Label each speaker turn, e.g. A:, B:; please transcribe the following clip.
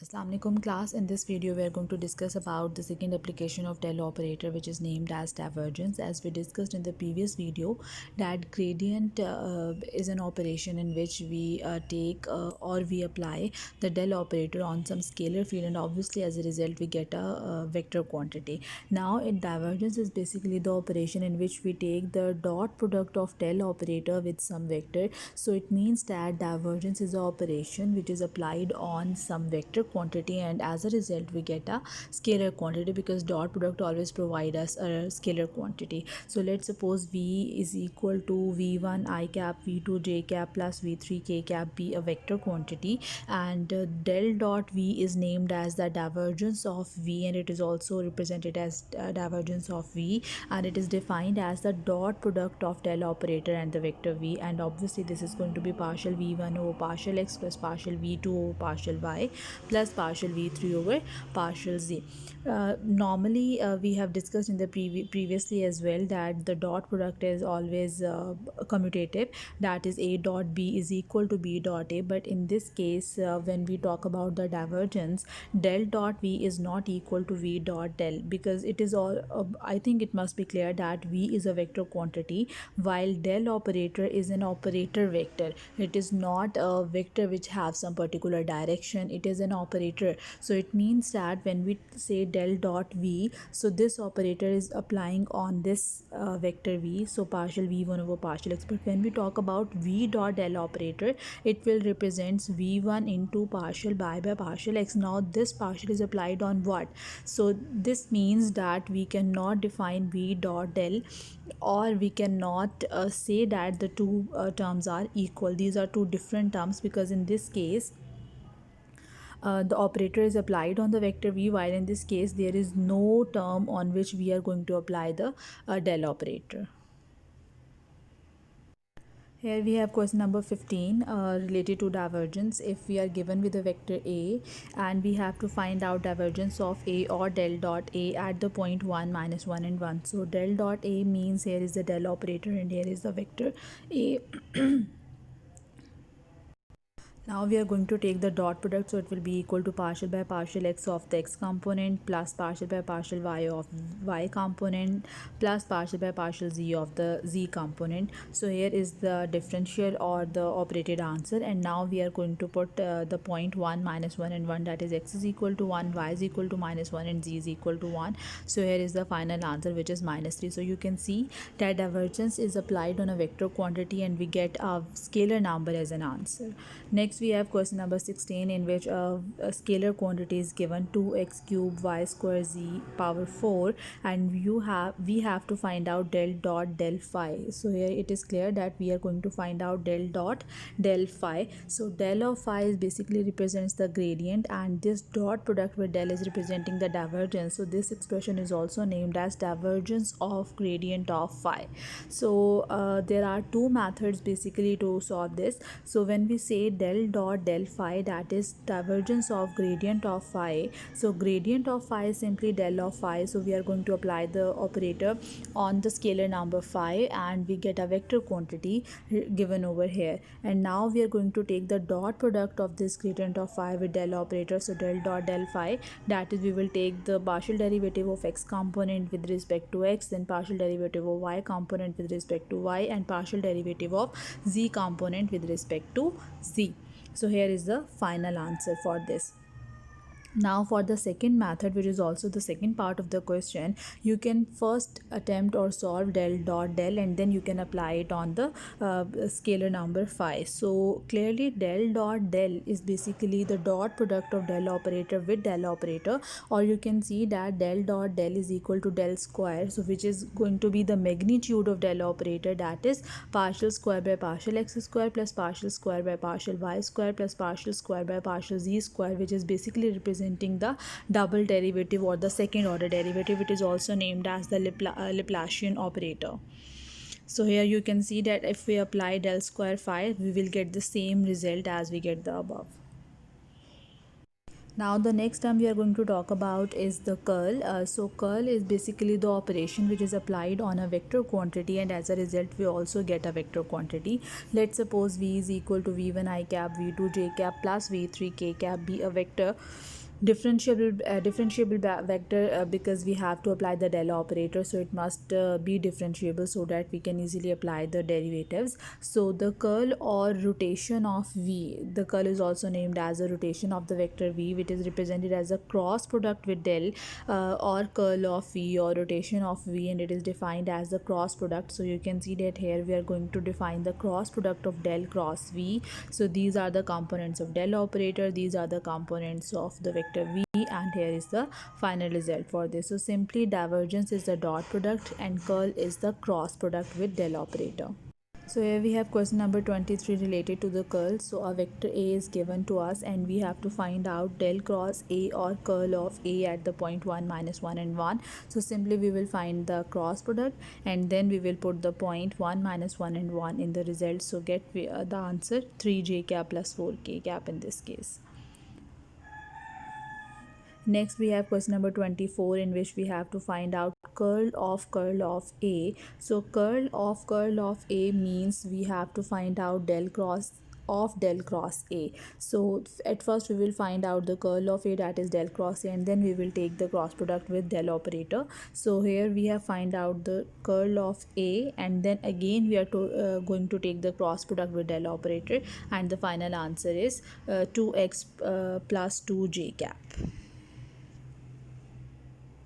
A: Assalamu alaikum class. In this video we are going to discuss about the second application of del operator, which is named as divergence. As we discussed in the previous video, that gradient is an operation in which we take or we apply the del operator on some scalar field, and obviously as a result we get a vector quantity. Now in divergence is basically the operation in which we take the dot product of del operator with some vector. So it means that divergence is an operation which is applied on some vector quantity, and as a result we get a scalar quantity, because dot product always provide us a scalar quantity. So let's suppose v is equal to v1 I cap, v2 j cap plus v3 k cap be a vector quantity, and del dot v is named as the divergence of v, and it is also represented as divergence of v, and it is defined as the dot product of del operator and the vector v, and obviously this is going to be partial v1 over partial x plus partial v2 over partial y plus partial v3 over partial z. Normally we have discussed in the previously as well that the dot product is always commutative, that is a dot b is equal to b dot a, but in this case when we talk about the divergence, del dot v is not equal to v dot del, because it is all I think it must be clear that v is a vector quantity while del operator is an operator vector. It is not a vector which has some particular direction, it is an operator. So it means that when we say del dot v, so this operator is applying on this vector v, so partial v1 over partial x. But when we talk about v dot del operator, it will represents v1 into partial by partial x. Now this partial is applied on what? So this means that we cannot define v dot del, or we cannot say that the two terms are equal. These are two different terms, because in this case the operator is applied on the vector v, while in this case there is no term on which we are going to apply the del operator. Here we have question number 15 related to divergence. If we are given with a vector a and we have to find out divergence of a or del dot a at the point 1, -1 and 1. So del dot a means here is the del operator and here is the vector a. Now we are going to take the dot product, so it will be equal to partial by partial x of the x component plus partial by partial y of y component plus partial by partial z of the z component. So here is the differential or the operated answer, and now we are going to put the point 1, -1 and 1, that is x is equal to 1, y is equal to -1 and z is equal to 1. So here is the final answer, which is -3. So you can see that divergence is applied on a vector quantity and we get a scalar number as an answer. Next we have question number 16, in which a scalar quantity is given 2x cube y square z power 4, and we have to find out del dot del phi. So here it is clear that we are going to find out del dot del phi. So del of phi is basically represents the gradient, and this dot product with del is representing the divergence. So this expression is also named as divergence of gradient of phi. So there are two methods basically to solve this. So when we say del dot del phi, that is divergence of gradient of phi. So gradient of phi is simply del of phi. So we are going to apply the operator on the scalar number phi, and we get a vector quantity given over here. And now we are going to take the dot product of this gradient of phi with del operator. So del dot del phi, that is we will take the partial derivative of x component with respect to x, then partial derivative of y component with respect to y, and partial derivative of z component with respect to z. So here is the final answer for this. Now for the second method, which is also the second part of the question, you can first attempt or solve del dot del, and then you can apply it on the scalar number phi. So clearly del dot del is basically the dot product of del operator with del operator, or you can see that del dot del is equal to del square, so which is going to be the magnitude of del operator, that is partial square by partial x square plus partial square by partial y square plus partial square by partial z square, which is basically representing the double derivative or the second order derivative. It is also named as the Laplacian operator. So here you can see that if we apply del square phi, we will get the same result as we get the above. Now the next term we are going to talk about is the curl. So curl is basically the operation which is applied on a vector quantity, and as a result we also get a vector quantity. Let's suppose v is equal to v1 I cap v2 j cap plus v3 k cap be a vector differentiable vector, because we have to apply the del operator, so it must be differentiable so that we can easily apply the derivatives. So the curl or rotation of v, the curl is also named as a rotation of the vector v, which is represented as a cross product with del or curl of v or rotation of v, and it is defined as the cross product. So you can see that here we are going to define the cross product of del cross v. So these are the components of del operator, these are the components of the vector v, and here is the final result for this. So simply divergence is the dot product and curl is the cross product with del operator. So here we have question number 23 related to the curl. So a vector A is given to us and we have to find out del cross A or curl of A at the point 1, -1 and 1. So simply we will find the cross product and then we will put the point 1, -1 and 1 in the result. So get the answer 3j cap plus 4k cap in this case. Next we have question number 24, in which we have to find out curl of A. So curl of A means we have to find out del cross A. So at first we will find out the curl of A, that is del cross A, and then we will take the cross product with del operator. So here we have find out the curl of A, and then again we are going to take the cross product with del operator, and the final answer is 2x plus 2j cap.